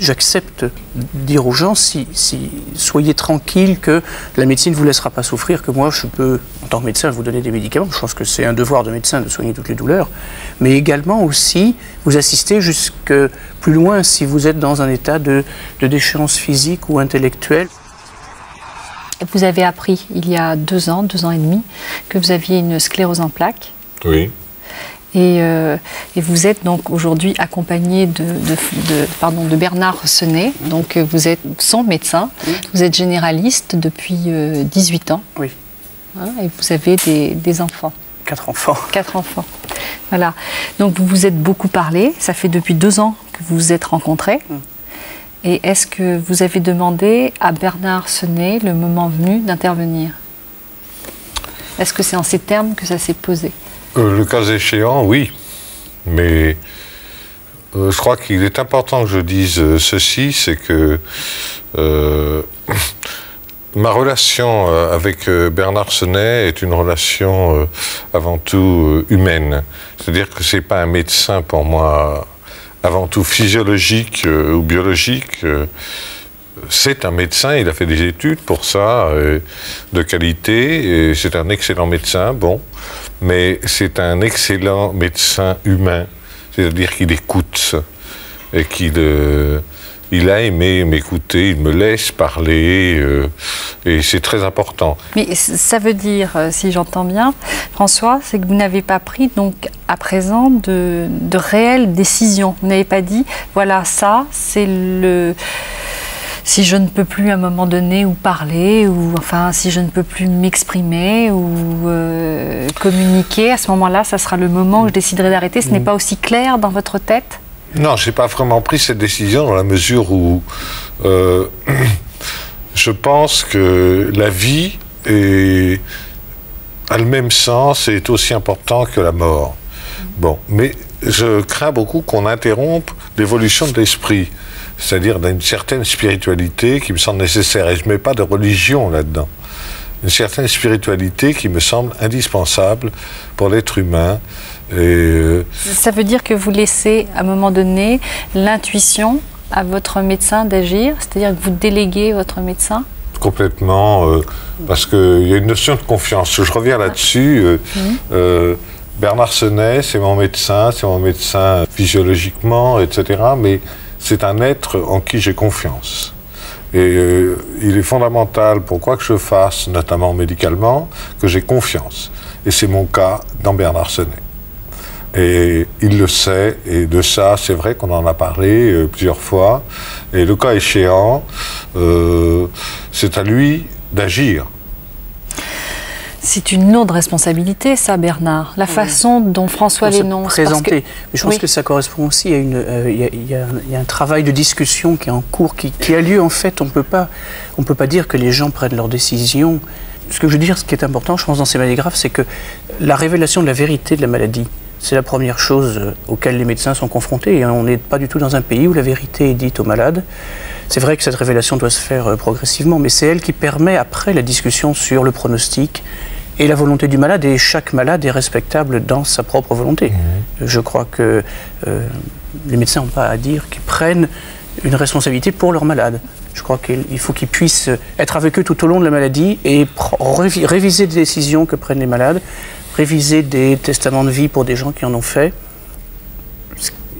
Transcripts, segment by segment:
j'accepte dire aux gens, soyez tranquilles que la médecine ne vous laissera pas souffrir, que moi je peux, en tant que médecin, vous donner des médicaments. Je pense que c'est un devoir de médecin de soigner toutes les douleurs, mais également aussi vous assister jusque plus loin si vous êtes dans un état de déchéance physique ou intellectuelle. Vous avez appris il y a 2 ans et demi, que vous aviez une sclérose en plaques. Oui. Et vous êtes donc aujourd'hui accompagné de Bernard Senet. Donc vous êtes son médecin, vous êtes généraliste depuis 18 ans. Oui. Hein, et vous avez des enfants. 4 enfants. 4 enfants. Voilà. Donc vous vous êtes beaucoup parlé, ça fait depuis 2 ans que vous vous êtes rencontrés. Et est-ce que vous avez demandé à Bernard Senet, le moment venu, d'intervenir? Est-ce que c'est en ces termes que ça s'est posé? Le cas échéant, oui. Mais je crois qu'il est important que je dise ceci, c'est que ma relation avec Bernard Senet est une relation avant tout humaine. C'est-à-dire que ce n'est pas un médecin pour moi avant tout physiologique ou biologique. C'est un médecin, il a fait des études pour ça, de qualité, et c'est un excellent médecin, bon, mais c'est un excellent médecin humain, c'est-à-dire qu'il écoute, et il a aimé m'écouter, il me laisse parler, et c'est très important. Mais ça veut dire, si j'entends bien, François, c'est que vous n'avez pas pris donc à présent de réelles décisions. Vous n'avez pas dit, voilà, ça, c'est le... Si je ne peux plus à un moment donné ou parler, ou enfin si je ne peux plus m'exprimer ou communiquer, à ce moment-là, ça sera le moment où je déciderai d'arrêter. Ce n'est pas aussi clair dans votre tête? Non, je n'ai pas vraiment pris cette décision dans la mesure où je pense que la vie a le même sens et est aussi important que la mort. Bon, mais je crains beaucoup qu'on interrompe l'évolution de l'esprit, c'est-à-dire d'une certaine spiritualité qui me semble nécessaire. Et je ne mets pas de religion là-dedans. Une certaine spiritualité qui me semble indispensable pour l'être humain. Ça veut dire que vous laissez, à un moment donné, l'intuition à votre médecin d'agir? C'est-à-dire que vous déléguez votre médecin? Complètement, parce qu'il y a une notion de confiance. Je reviens là-dessus. Bernard Senet, c'est mon médecin physiologiquement, etc. Mais c'est un être en qui j'ai confiance. Et il est fondamental pour quoi que je fasse, notamment médicalement, que j'ai confiance. Et c'est mon cas dans Bernard Senet. Et il le sait, et de ça, c'est vrai qu'on en a parlé plusieurs fois. Et le cas échéant, c'est à lui d'agir. C'est une lourde responsabilité, ça, Bernard. La façon dont François l'énonce. Mais je pense que ça correspond aussi à il y a un travail de discussion qui est en cours, qui a lieu. En fait, on peut pas dire que les gens prennent leurs décisions. Ce que je veux dire, ce qui est important, je pense, dans ces maladies graves, c'est que la révélation de la vérité de la maladie, c'est la première chose auquel les médecins sont confrontés. Et on n'est pas du tout dans un pays où la vérité est dite aux malades. C'est vrai que cette révélation doit se faire progressivement, mais c'est elle qui permet après la discussion sur le pronostic et la volonté du malade, et chaque malade est respectable dans sa propre volonté. Je crois que les médecins n'ont pas à dire qu'ils prennent une responsabilité pour leurs malades. Je crois qu'il faut qu'ils puissent être avec eux tout au long de la maladie et réviser des décisions que prennent les malades, réviser des testaments de vie pour des gens qui en ont fait.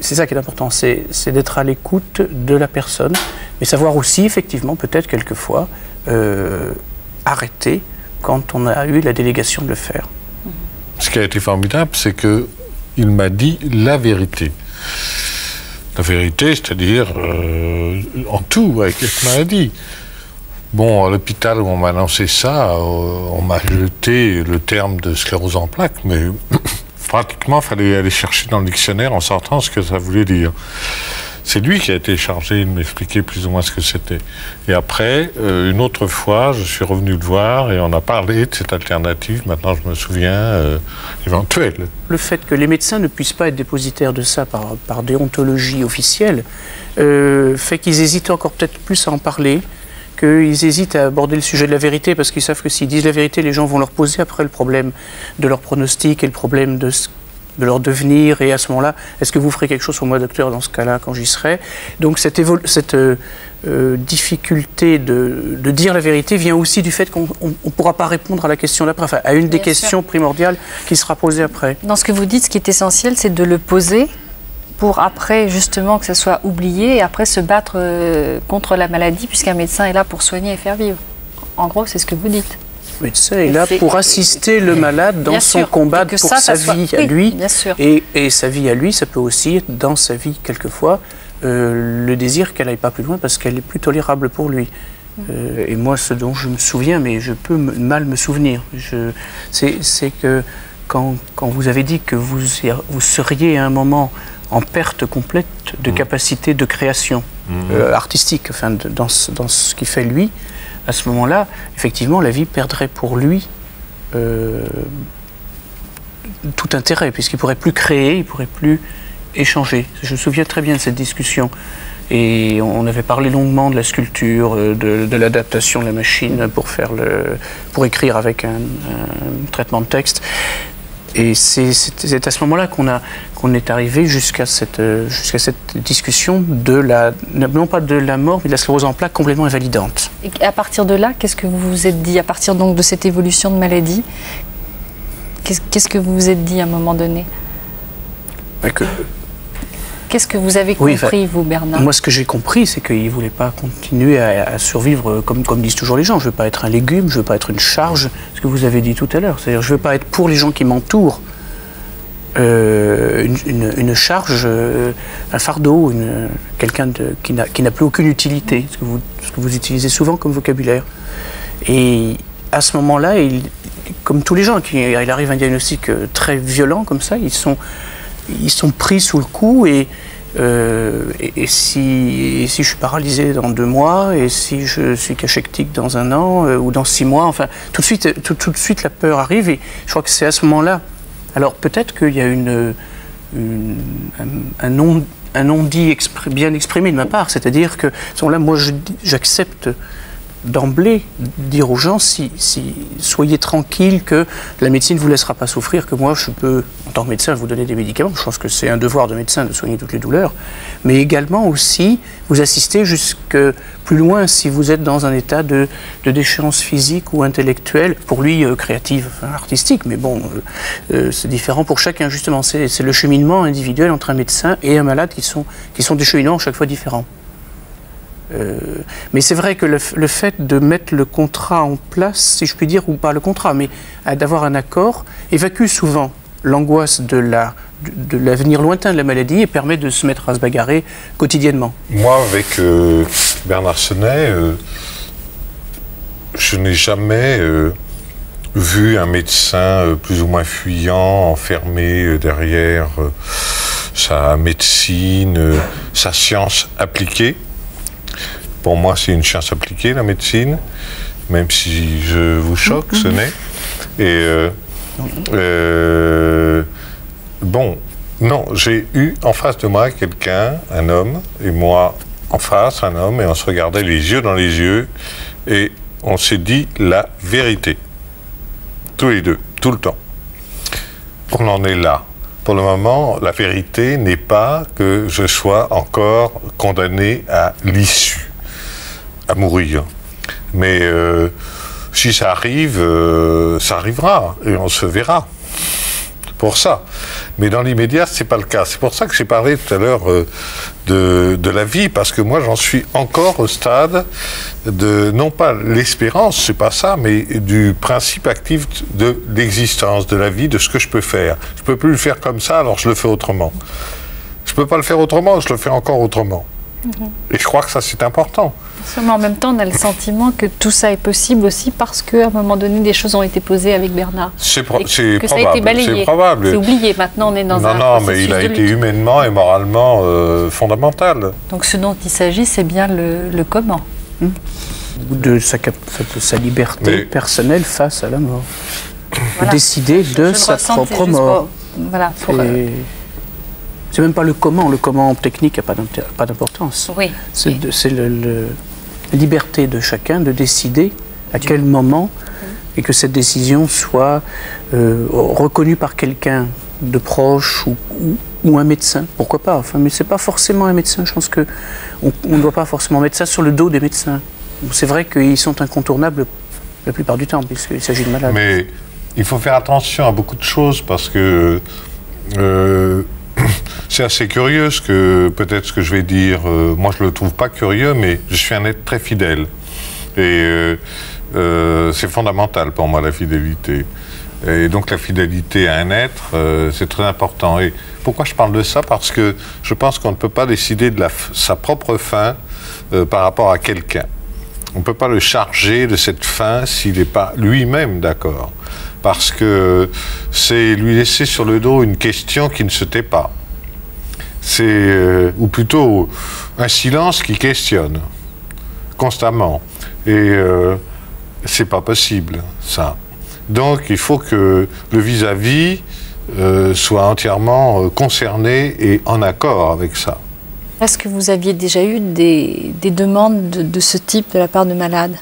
C'est ça qui est important, c'est d'être à l'écoute de la personne, mais savoir aussi, effectivement, peut-être quelquefois, arrêter quand on a eu la délégation de le faire. Ce qui a été formidable, c'est qu'il m'a dit la vérité. La vérité, c'est-à-dire en tout, avec cette maladie. Bon, à l'hôpital où on m'a annoncé ça, on m'a jeté le terme de sclérose en plaques, mais pratiquement, il fallait aller chercher dans le dictionnaire en sortant ce que ça voulait dire. C'est lui qui a été chargé de m'expliquer plus ou moins ce que c'était. Et après, une autre fois, je suis revenu le voir et on a parlé de cette alternative, maintenant je me souviens, éventuelle. Le fait que les médecins ne puissent pas être dépositaires de ça par déontologie officielle fait qu'ils hésitent encore peut-être plus à en parler, qu'ils hésitent à aborder le sujet de la vérité, parce qu'ils savent que s'ils disent la vérité, les gens vont leur poser après le problème de leur pronostic et le problème de de leur devenir, et à ce moment-là, est-ce que vous ferez quelque chose pour moi, docteur, dans ce cas-là, quand j'y serai? Donc cette difficulté de dire la vérité vient aussi du fait qu'on ne pourra pas répondre à la question d'après, enfin, à une des questions primordiales qui sera posée après. Dans ce que vous dites, ce qui est essentiel, c'est de le poser pour après, justement, que ça soit oublié, et après se battre contre la maladie, puisqu'un médecin est là pour soigner et faire vivre. En gros, c'est ce que vous dites. Le médecin est là pour assister le malade dans son combat pour sa vie à lui. Et sa vie à lui, ça peut aussi être dans sa vie, quelquefois, le désir qu'elle n'aille pas plus loin parce qu'elle est plus tolérable pour lui. Et moi, ce dont je me souviens, mais je peux mal me souvenir, c'est que quand vous avez dit que vous seriez à un moment en perte complète de capacité de création artistique, enfin, dans ce qu'il fait lui, à ce moment-là, effectivement, la vie perdrait pour lui tout intérêt, puisqu'il ne pourrait plus créer, il ne pourrait plus échanger. Je me souviens très bien de cette discussion. Et on avait parlé longuement de la sculpture, de l'adaptation de la machine pour écrire avec un traitement de texte. Et c'est à ce moment-là qu'on est arrivé jusqu'à cette discussion non pas de la mort, mais de la sclérose en plaques complètement invalidante. Et à partir de là, qu'est-ce que vous vous êtes dit? À partir donc de cette évolution de maladie, qu'est-ce que vous vous êtes dit à un moment donné? Qu'est-ce que vous avez compris, vous, Bernard? Moi, ce que j'ai compris, c'est qu'il ne voulait pas continuer à survivre comme disent toujours les gens. Je ne veux pas être un légume, je ne veux pas être une charge, ce que vous avez dit tout à l'heure. C'est-à-dire, je ne veux pas être pour les gens qui m'entourent une charge, un fardeau, quelqu'un qui n'a plus aucune utilité, ce que vous utilisez souvent comme vocabulaire. Et à ce moment-là, comme tous les gens, il arrive un diagnostic très violent comme ça, ils sont pris sous le coup, et si je suis paralysé dans 2 mois, et si je suis cachectique dans 1 an, ou dans 6 mois, enfin, tout de suite la peur arrive, et je crois que c'est à ce moment-là. Alors peut-être qu'il y a un non-dit bien exprimé de ma part, c'est-à-dire que à ce moment-là, moi j'accepte d'emblée dire aux gens, soyez tranquilles, que la médecine ne vous laissera pas souffrir, que moi je peux, en tant que médecin, vous donner des médicaments. Je pense que c'est un devoir de médecin de soigner toutes les douleurs, mais également aussi vous assister jusque plus loin si vous êtes dans un état de déchéance physique ou intellectuelle, pour lui créative, enfin, artistique, mais bon, c'est différent pour chacun, justement. C'est le cheminement individuel entre un médecin et un malade qui sont des cheminements à chaque fois différents. Mais c'est vrai que le fait de mettre le contrat en place, si je puis dire, ou pas le contrat, mais d'avoir un accord, évacue souvent l'angoisse de l'avenir lointain de la maladie et permet de se mettre à se bagarrer quotidiennement. Moi, avec Bernard Senet, je n'ai jamais vu un médecin plus ou moins fuyant, enfermé derrière sa médecine, sa science appliquée. Pour moi, c'est une science appliquée, la médecine, même si je vous choque, Senet. Et bon, non, j'ai eu en face de moi quelqu'un, un homme, et moi en face, un homme, et on se regardait les yeux dans les yeux, et on s'est dit la vérité. Tous les deux, tout le temps. On en est là. Pour le moment, la vérité n'est pas que je sois encore condamné à l'issue, à mourir. Mais si ça arrive, ça arrivera, et on se verra pour ça. Mais dans l'immédiat, c'est pas le cas. C'est pour ça que j'ai parlé tout à l'heure de la vie, parce que moi, j'en suis encore au stade de, non pas l'espérance, c'est pas ça, mais du principe actif de l'existence, de la vie, de ce que je peux faire. Je peux plus le faire comme ça, alors je le fais autrement. Je peux pas le faire autrement, je le fais encore autrement. Et je crois que ça, c'est important. Mais en même temps, on a le sentiment que tout ça est possible aussi parce qu'à un moment donné, des choses ont été posées avec Bernard. C'est probable. Ça a été balayé. C'est probable. C'est oublié. Maintenant, on est dans un Non, mais il a été humainement et moralement fondamental. Donc ce dont il s'agit, c'est bien le comment. De sa liberté personnelle face à la mort. Voilà. Décider de sa propre mort. Voilà. C'est même pas le comment technique n'a pas d'importance. Oui. C'est la liberté de chacun de décider à quel moment, et que cette décision soit reconnue par quelqu'un de proche ou un médecin, pourquoi pas. Enfin, mais c'est pas forcément un médecin. Je pense que on ne doit pas forcément mettre ça sur le dos des médecins. C'est vrai qu'ils sont incontournables la plupart du temps, puisqu'il s'agit de malades. Mais il faut faire attention à beaucoup de choses parce que c'est assez curieux peut-être ce que je vais dire. Moi, je ne le trouve pas curieux, mais je suis un être très fidèle. Et c'est fondamental pour moi, la fidélité. Et donc la fidélité à un être, c'est très important. Et pourquoi je parle de ça? Parce que je pense qu'on ne peut pas décider de sa propre fin par rapport à quelqu'un. On ne peut pas le charger de cette fin s'il n'est pas lui-même d'accord. Parce que c'est lui laisser sur le dos une question qui ne se tait pas. C'est, ou plutôt, un silence qui questionne constamment. Et c'est pas possible, ça. Donc il faut que le vis-à-vis soit entièrement concerné et en accord avec ça. Est-ce que vous aviez déjà eu des demandes de ce type de la part de malades?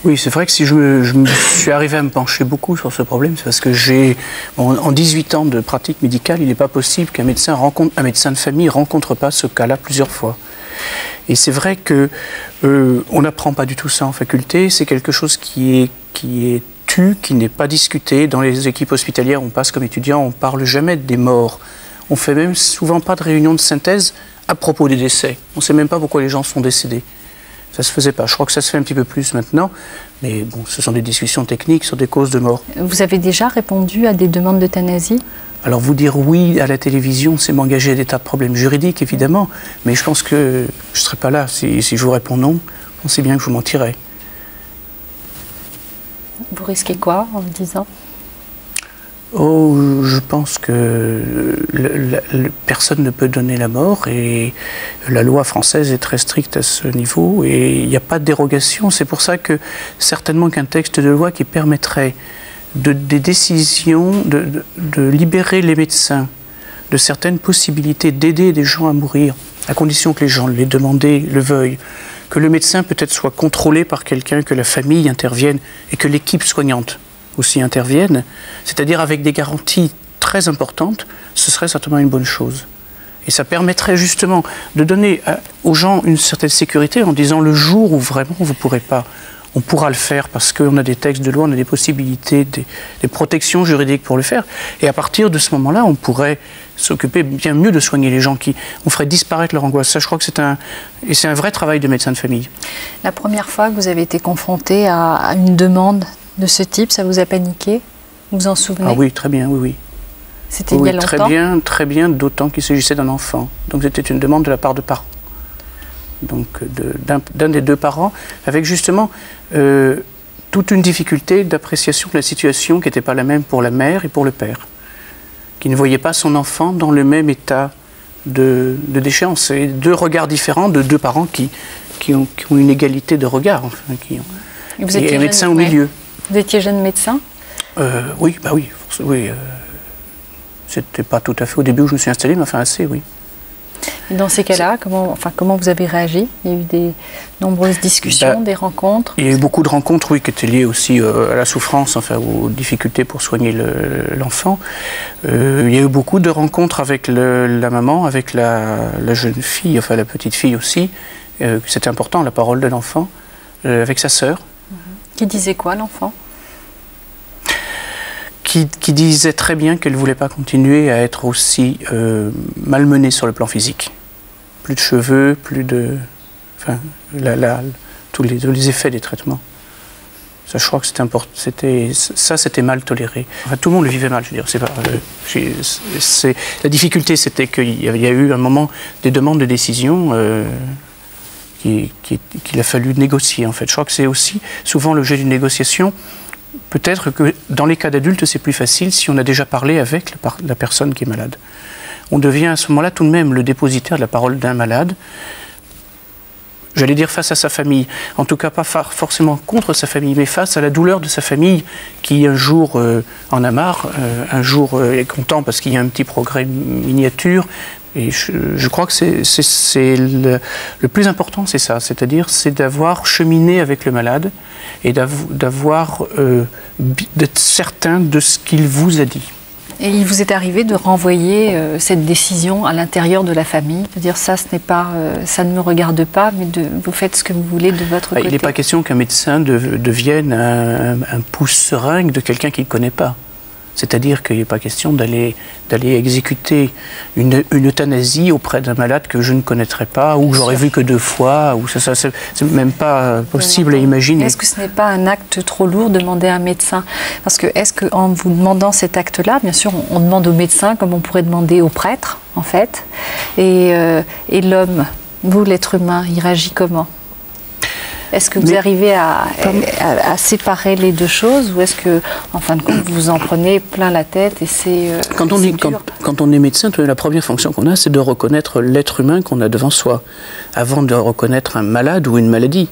Oui, c'est vrai que si je me suis arrivé à me pencher beaucoup sur ce problème, c'est parce que en 18 ans de pratique médicale, il n'est pas possible qu'un médecin de famille ne rencontre pas ce cas-là plusieurs fois. Et c'est vrai que on n'apprend pas du tout ça en faculté. C'est quelque chose qui est tu, qui n'est pas discuté. Dans les équipes hospitalières, on passe comme étudiant, on ne parle jamais des morts. On ne fait même souvent pas de réunion de synthèse à propos des décès. On ne sait même pas pourquoi les gens sont décédés. Ça ne se faisait pas. Je crois que ça se fait un petit peu plus maintenant. Mais bon, ce sont des discussions techniques sur des causes de mort. Vous avez déjà répondu à des demandes d'euthanasie? Alors vous dire oui à la télévision, c'est m'engager à des tas de problèmes juridiques, évidemment. Mais je pense que je ne serais pas là. Si je vous réponds non, on sait bien que je vous mentirais. Vous risquez quoi en le disant? Oh, je pense que personne ne peut donner la mort et la loi française est très stricte à ce niveau et il n'y a pas de dérogation. C'est pour ça que certainement qu'un texte de loi qui permettrait des décisions, de libérer les médecins de certaines possibilités d'aider des gens à mourir, à condition que les gens les demandent, le veuillent, que le médecin peut-être soit contrôlé par quelqu'un, que la famille intervienne et que l'équipe soignante aussi interviennent, c'est-à-dire avec des garanties très importantes, ce serait certainement une bonne chose. Et ça permettrait justement de donner aux gens une certaine sécurité en disant le jour où vraiment vous ne pourrez pas, on pourra le faire parce qu'on a des textes de loi, on a des possibilités, des protections juridiques pour le faire. Et à partir de ce moment-là, on pourrait s'occuper bien mieux de soigner les gens, on ferait disparaître leur angoisse. Ça, je crois que c'est un vrai travail de médecin de famille. La première fois que vous avez été confronté à une demande de ce type, ça vous a paniqué? Vous vous en souvenez? Ah oui, très bien, oui, oui. C'était il y a longtemps? Très bien, d'autant qu'il s'agissait d'un enfant. Donc c'était une demande de la part de parents. Donc d'un des deux parents, avec justement toute une difficulté d'appréciation de la situation qui n'était pas la même pour la mère et pour le père, qui ne voyait pas son enfant dans le même état de déchéance. C'est deux regards différents de deux parents qui ont une égalité de regard, enfin, et un médecin au milieu. Vous étiez jeune médecin? Oui, bah oui. C'était pas tout à fait au début où je me suis installé, mais enfin assez, oui. Et dans ces cas-là, comment vous avez réagi? Il y a eu des nombreuses discussions, des rencontres? Il y a eu beaucoup de rencontres, oui, qui étaient liées aussi à la souffrance, enfin aux difficultés pour soigner l'enfant. Il y a eu beaucoup de rencontres avec la maman, avec la jeune fille, enfin la petite fille aussi. C'était important, la parole de l'enfant, avec sa sœur. Qui disait quoi, l'enfant? Qui disait très bien qu'elle ne voulait pas continuer à être aussi malmenée sur le plan physique. Plus de cheveux, plus de... Enfin, tous les effets des traitements. Ça, je crois que c'était important. C'était mal toléré. Enfin, tout le monde le vivait mal, je veux dire. La difficulté, c'était qu'il y a eu un moment des demandes de décision qu'il a fallu négocier, en fait. Je crois que c'est aussi souvent l'objet d'une négociation. Peut-être que dans les cas d'adultes, c'est plus facile si on a déjà parlé avec la personne qui est malade. On devient à ce moment-là tout de même le dépositaire de la parole d'un malade. J'allais dire face à sa famille, en tout cas pas forcément contre sa famille, mais face à la douleur de sa famille qui un jour en a marre, un jour est content parce qu'il y a un petit progrès miniature. Et je crois que le plus important, c'est ça, c'est-à-dire c'est d'avoir cheminé avec le malade et d'être certain de ce qu'il vous a dit. Et il vous est arrivé de renvoyer cette décision à l'intérieur de la famille, de dire ça, ça ne me regarde pas, mais vous faites ce que vous voulez de votre côté. Il n'est pas question qu'un médecin devienne un pouce-seringue de quelqu'un qu'il ne connaît pas. C'est-à-dire qu'il n'est pas question d'aller exécuter une euthanasie auprès d'un malade que je ne connaîtrais pas, ou que j'aurais vu que 2 fois, ou ça c'est même pas possible à imaginer. Est-ce que ce n'est pas un acte trop lourd de demander à un médecin? Parce que est-ce qu'en vous demandant cet acte-là, bien sûr, on demande au médecin comme on pourrait demander au prêtre, en fait, et l'homme, vous l'être humain, il réagit comment? Est-ce que vous arrivez à séparer les deux choses, ou est-ce que, en fin de compte, vous en prenez plein la tête et c'est quand on est médecin, la première fonction qu'on a, c'est de reconnaître l'être humain qu'on a devant soi, avant de reconnaître un malade ou une maladie.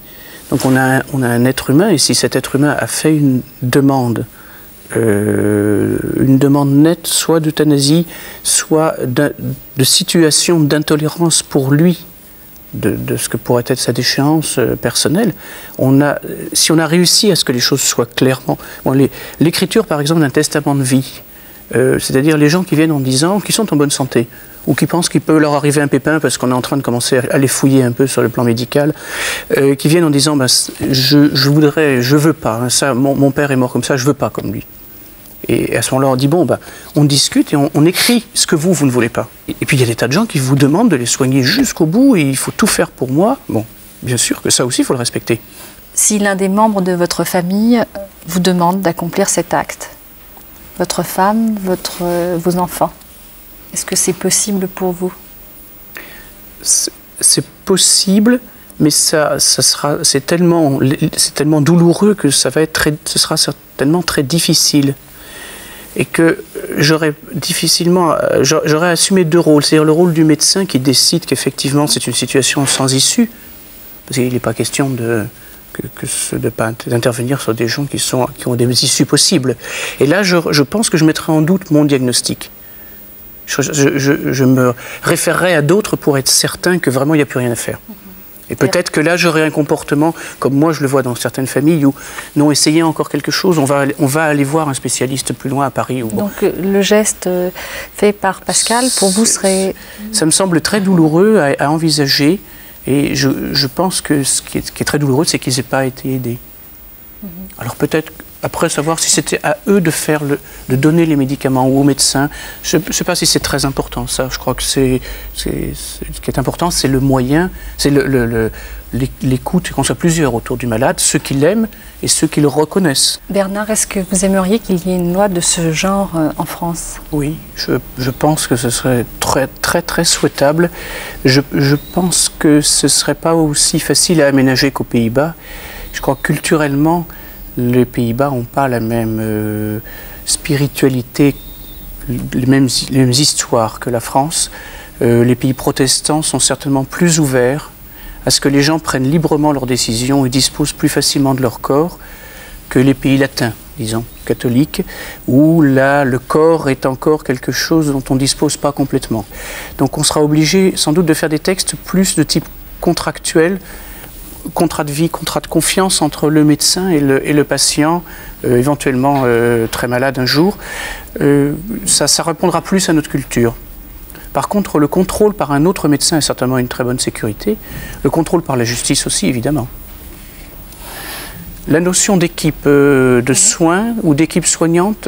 Donc on a un être humain, et si cet être humain a fait une demande nette, soit d'euthanasie, soit de situation d'intolérance pour lui, de ce que pourrait être sa déchéance personnelle, si on a réussi à ce que les choses soient clairement... Bon, l'écriture, par exemple, d'un testament de vie, c'est-à-dire les gens qui viennent en disant qu'ils sont en bonne santé, ou qui pensent qu'il peut leur arriver un pépin parce qu'on est en train de commencer à les fouiller un peu sur le plan médical, qui viennent en disant je veux pas, hein, ça, mon père est mort comme ça, je veux pas comme lui. Et à ce moment-là, on dit, on discute et on écrit ce que vous ne voulez pas. Et puis, il y a des tas de gens qui vous demandent de les soigner jusqu'au bout et il faut tout faire pour moi. Bon, bien sûr que ça aussi, il faut le respecter. Si l'un des membres de votre famille vous demande d'accomplir cet acte, votre femme, vos enfants, est-ce que c'est possible pour vous? C'est possible, mais c'est tellement douloureux que ce sera certainement très difficile. Et que j'aurais assumé 2 rôles, c'est-à-dire le rôle du médecin qui décide qu'effectivement c'est une situation sans issue, parce qu'il n'est pas question d'intervenir sur des gens qui ont des issues possibles. Et là, je pense que je mettrai en doute mon diagnostic. Je me référerai à d'autres pour être certain que vraiment il n'y a plus rien à faire. Et peut-être que là, j'aurai un comportement, comme moi je le vois dans certaines familles, où non, essayez encore quelque chose, on va aller voir un spécialiste plus loin à Paris. Donc le geste fait par Pascal, pour vous, serait... Ça me semble très douloureux à envisager, et je pense que ce qui est très douloureux, c'est qu'ils n'aient pas été aidés. Alors peut-être, après savoir si c'était à eux de donner les médicaments ou aux médecins, je ne sais pas si c'est très important ça. Je crois que ce qui est important, c'est le moyen, c'est l'écoute, qu'on soit plusieurs autour du malade, ceux qui l'aiment et ceux qui le reconnaissent. Bernard, est-ce que vous aimeriez qu'il y ait une loi de ce genre en France? Oui, je pense que ce serait très très très souhaitable. Je pense que ce ne serait pas aussi facile à aménager qu'aux Pays-Bas. Je crois que culturellement, les Pays-Bas n'ont pas la même spiritualité, les mêmes histoires que la France. Les pays protestants sont certainement plus ouverts à ce que les gens prennent librement leurs décisions et disposent plus facilement de leur corps que les pays latins, disons, catholiques, où là, le corps est encore quelque chose dont on ne dispose pas complètement. Donc on sera obligé sans doute de faire des textes plus de type contractuel, contrat de vie, contrat de confiance entre le médecin et le patient, éventuellement très malade un jour. Ça répondra plus à notre culture. Par contre, le contrôle par un autre médecin est certainement une très bonne sécurité. Le contrôle par la justice aussi, évidemment. La notion d'équipe de soins ou d'équipe soignante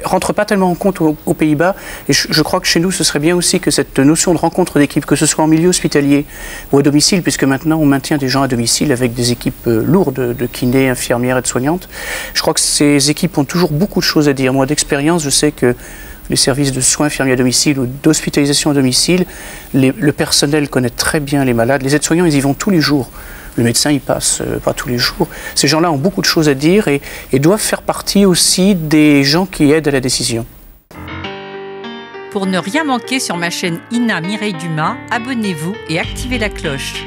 rentre pas tellement en compte aux Pays-Bas. Et je crois que chez nous, ce serait bien aussi que cette notion de rencontre d'équipe, que ce soit en milieu hospitalier ou à domicile, puisque maintenant on maintient des gens à domicile avec des équipes lourdes de kinés, infirmières, aides-soignantes. Je crois que ces équipes ont toujours beaucoup de choses à dire. Moi, d'expérience, je sais que les services de soins infirmiers à domicile ou d'hospitalisation à domicile, le personnel connaît très bien les malades. Les aides-soignants, ils y vont tous les jours. Le médecin, il passe pas tous les jours. Ces gens-là ont beaucoup de choses à dire et doivent faire partie aussi des gens qui aident à la décision. Pour ne rien manquer sur ma chaîne Ina Mireille Dumas, abonnez-vous et activez la cloche.